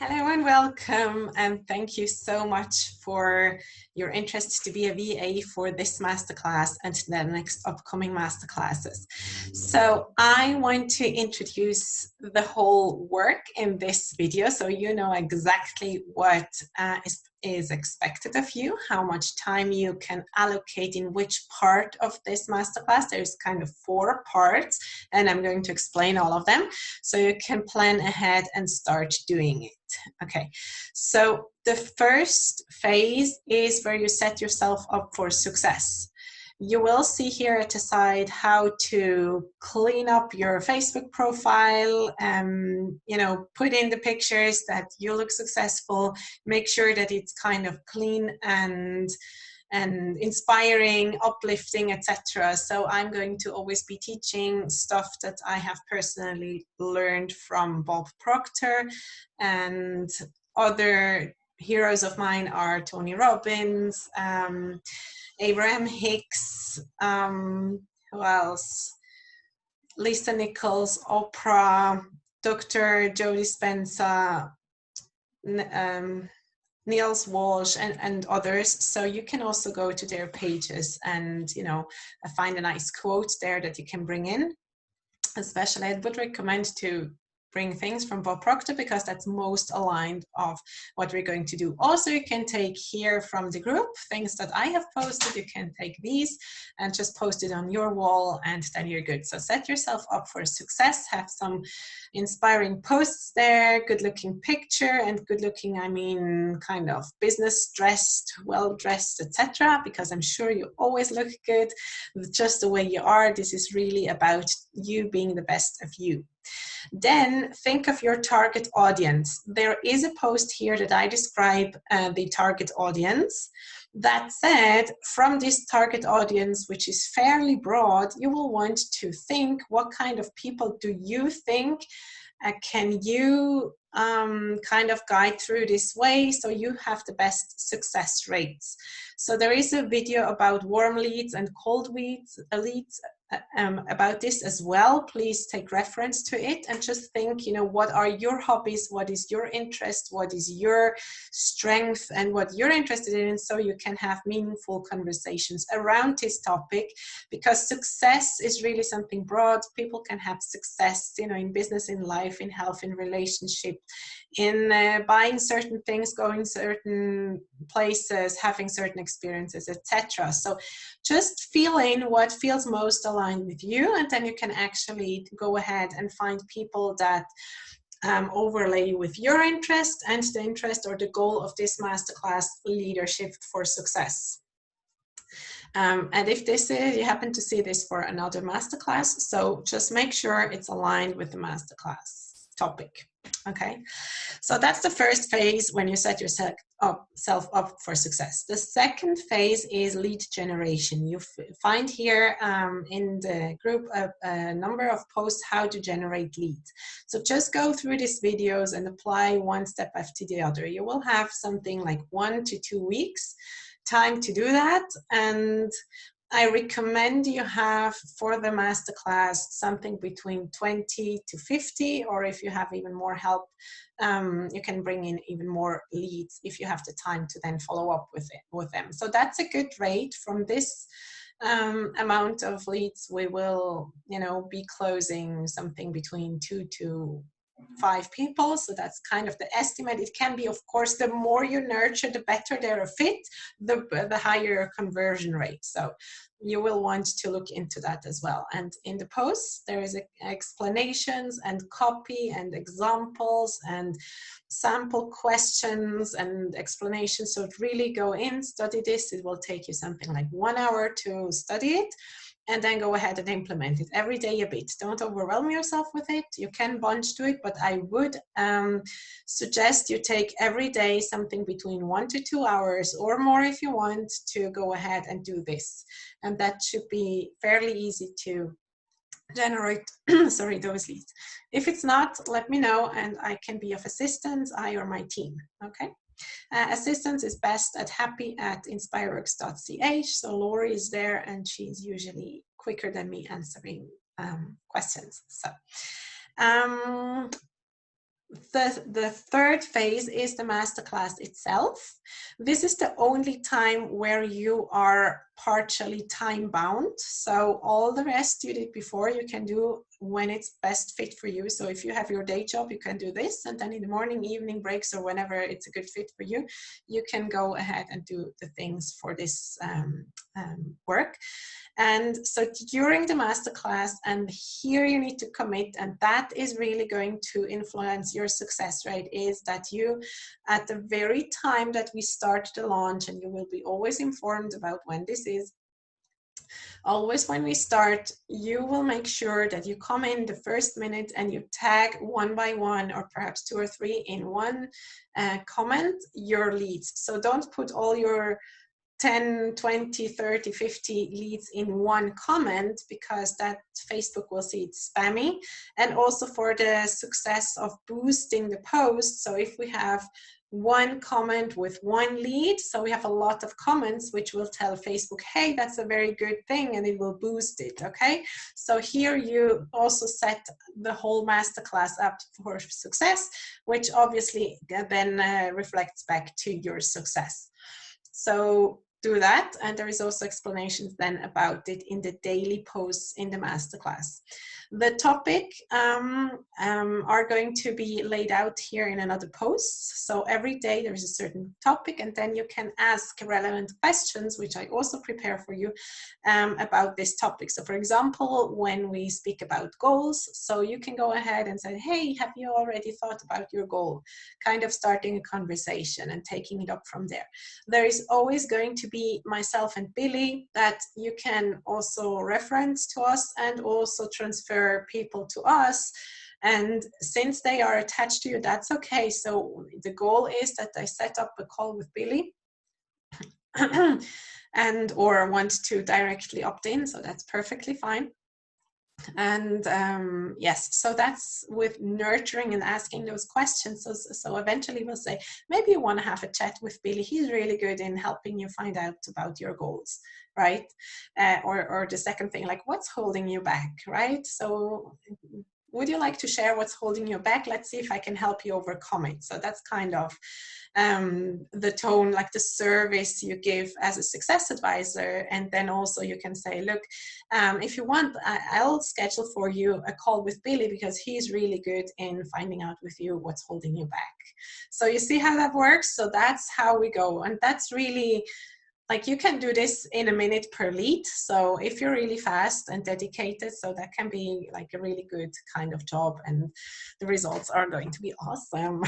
Hello and welcome, and thank you so much for your interest to be a VA for this masterclass and the next upcoming masterclasses. So I want to introduce the whole work in this video so you know exactly what is expected of you, how much time you can allocate in which part of this masterclass. There's kind of 4 parts, and I'm going to explain all of them so you can plan ahead and start doing it. Okay, so the first phase is where you set yourself up for success. You will see here at the side how to clean up your Facebook profile, put in the pictures that you look successful, make sure that it's kind of clean and inspiring, uplifting, etc. So I'm going to always be teaching stuff that I have personally learned from Bob Proctor, and other heroes of mine are Tony Robbins, Abraham Hicks, who else? Lisa Nichols, Oprah, Dr. Joe Dispenza, Niels Walsh, and others. So you can also go to their pages and find a nice quote there that you can bring in. Especially I would recommend to bring things from Bob Proctor because that's most aligned of what we're going to do. Also, you can take here from the group things that I have posted. You can take these and just post it on your wall, and then you're good. So set yourself up for success. Have some inspiring posts there, good looking picture, and good looking, I mean kind of business dressed, well dressed, etc. because I'm sure you always look good just the way you are. This is really about you being the best of you. Then think of your target audience. There is a post here that I describe the target audience. That said, from this target audience, which is fairly broad, you will want to think, what kind of people do you think can you kind of guide through this way so you have the best success rates. So there is a video about warm leads and cold leads about this as well. Please take reference to it and just think, what are your hobbies, what is your interest, what is your strength, and what you're interested in, so you can have meaningful conversations around this topic, because success is really something broad. People can have success, in business, in life, in health, in relationship, in buying certain things, going certain places, having certain experiences, etc. So just feel in what feels most aligned with you, and then you can actually go ahead and find people that overlay with your interest and the interest or the goal of this masterclass, leadership for success. And if you happen to see this for another masterclass, so just make sure it's aligned with the masterclass topic. Okay, so that's the first phase when you set yourself up for success. The second phase is lead generation. You find here in the group a number of posts how to generate leads. So just go through these videos and apply one step after the other. You will have something like 1 to 2 weeks time to do that, and I recommend you have for the masterclass something between 20 to 50, or if you have even more help, you can bring in even more leads if you have the time to then follow up with them. So that's a good rate. From this amount of leads, we will, be closing something between 2 to 5 people. So that's kind of the estimate. It can be, of course, the more you nurture, the better they're a fit, the higher conversion rate. So you will want to look into that as well. And in the posts, there is explanations and copy and examples and sample questions and explanations. So really go in, study this. It will take you something like 1 hour to study it, and then go ahead and implement it every day a bit. Don't overwhelm yourself with it. You can bunch to it, but I would suggest you take every day something between 1 to 2 hours or more if you want to go ahead and do this. And that should be fairly easy to generate those leads. If it's not, let me know and I can be of assistance, I or my team, okay? Assistance is best at happy@inspireworks.ch. So Lori is there and she's usually quicker than me answering questions. So the third phase is the masterclass itself. This is the only time where you are partially time bound. So all the rest you did before, you can do when it's best fit for you. So if you have your day job, you can do this, and then in the morning, evening breaks, or whenever it's a good fit for you, you can go ahead and do the things for this work. And so during the masterclass, and here you need to commit, and that is really going to influence your success rate, is that you, at the very time that we start the launch, and you will be always informed about when this is, always when we start, you will make sure that you come in the first minute and you tag one by one, or perhaps 2 or 3 in one comment, your leads. So don't put all your 10, 20, 30, 50 leads in one comment, because that Facebook will see it's spammy. And also for the success of boosting the post, so if we have one comment with one lead, so we have a lot of comments, which will tell Facebook, hey, that's a very good thing, and it will boost it. Okay, so here you also set the whole masterclass up for success, which obviously then reflects back to your success. So do that, and there is also explanations then about it in the daily posts in the masterclass. The topic are going to be laid out here in another post. So every day there is a certain topic, and then you can ask relevant questions, which I also prepare for you about this topic. So for example, when we speak about goals, so you can go ahead and say, hey, have you already thought about your goal? Kind of starting a conversation and taking it up from there. There is always going to be myself and Billy that you can also reference to us, and also transfer people to us. And since they are attached to you, that's okay. So the goal is that I set up a call with Billy and or want to directly opt in, so that's perfectly fine. And yes, so that's with nurturing and asking those questions. So eventually we'll say, maybe you want to have a chat with Billy. He's really good in helping you find out about your goals, right? Or the second thing, like, what's holding you back, right? So would you like to share what's holding you back? Let's see if I can help you overcome it. So that's kind of the tone, like the service you give as a success advisor. And then also you can say, look, if you want, I'll schedule for you a call with Billy, because he's really good in finding out with you what's holding you back. So you see how that works? So that's how we go. And that's really, like, you can do this in a minute per lead. So if you're really fast and dedicated, so that can be like a really good kind of job, and the results are going to be awesome.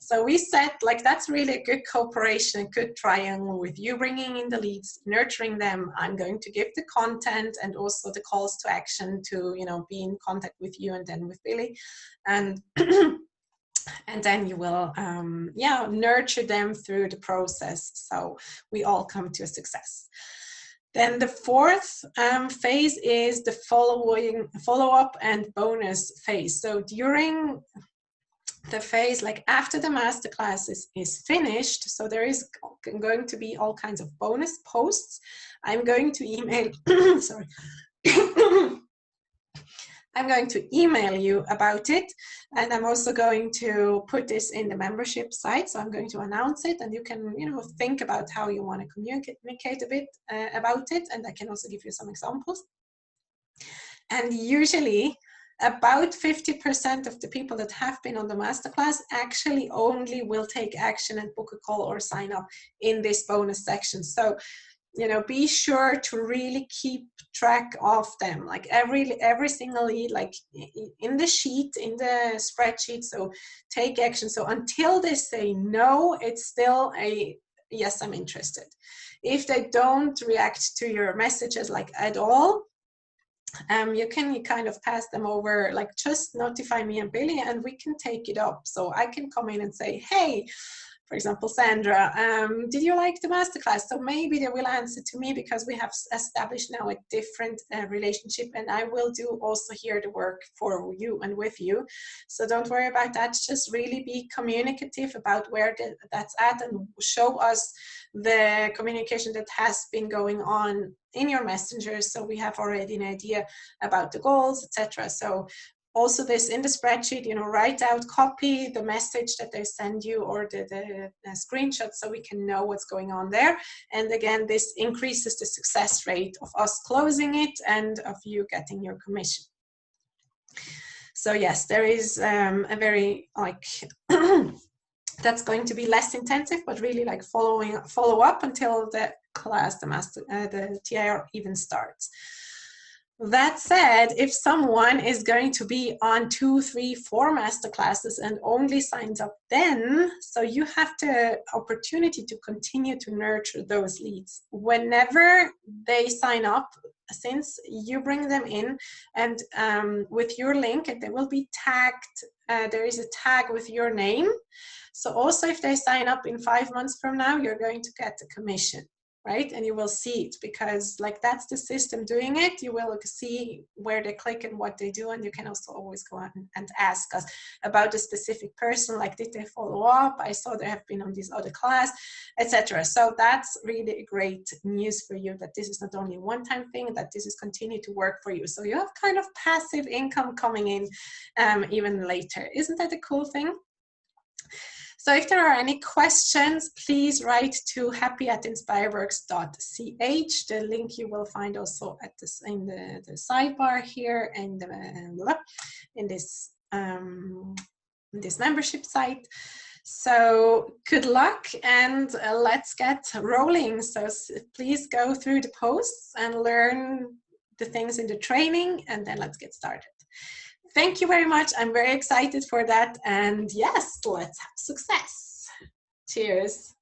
So we set, like, that's really a good cooperation, a good triangle with you bringing in the leads, nurturing them. I'm going to give the content and also the calls to action to, you know, be in contact with you and then with Billy. And and then you will nurture them through the process, so we all come to a success. Then the fourth phase is the follow-up and bonus phase. So during the phase, like after the masterclass is finished, so there is going to be all kinds of bonus posts. I'm going to email sorry I'm going to email you about it, and I'm also going to put this in the membership site. So I'm going to announce it, and you can, you know, think about how you want to communicate a bit about it, and I can also give you some examples. And usually about 50% of the people that have been on the masterclass actually only will take action and book a call or sign up in this bonus section. So, you know, be sure to really keep track of them, like every single lead, like in the sheet, in the spreadsheet. So take action. So until they say no, it's still a yes, I'm interested. If they don't react to your messages like at all, you can kind of pass them over, like just notify me and Billy and we can take it up. So I can come in and say, hey, for example, Sandra, did you like the masterclass? So maybe they will answer to me because we have established now a different relationship, and I will do also here the work for you and with you. So don't worry about that. Just really be communicative about where that's at, and show us the communication that has been going on in your messengers, so we have already an idea about the goals, etc. So also this in the spreadsheet, you know, write out, copy the message that they send you or the screenshot so we can know what's going on there. And again, this increases the success rate of us closing it and of you getting your commission. So yes, there is a very like that's going to be less intensive, but really like follow up until the class, the TIR even starts. That said, if someone is going to be on 2, 3, 4 masterclasses and only signs up then, so you have the opportunity to continue to nurture those leads. Whenever they sign up, since you bring them in and with your link, and they will be tagged, there is a tag with your name. So also if they sign up in 5 months from now, you're going to get the commission, right? And you will see it because like that's the system doing it. You will see where they click and what they do. And you can also always go on and ask us about a specific person, like did they follow up? I saw they have been on this other class, etc. So that's really great news for you that this is not only a one-time thing, that this is continue to work for you. So you have kind of passive income coming in even later. Isn't that a cool thing? So if there are any questions, please write to happy@inspireworks.ch. The link you will find also at this, in the sidebar here and in this membership site. So good luck and let's get rolling. So please go through the posts and learn the things in the training, and then let's get started. Thank you very much. I'm very excited for that. And yes, let's have success. Cheers.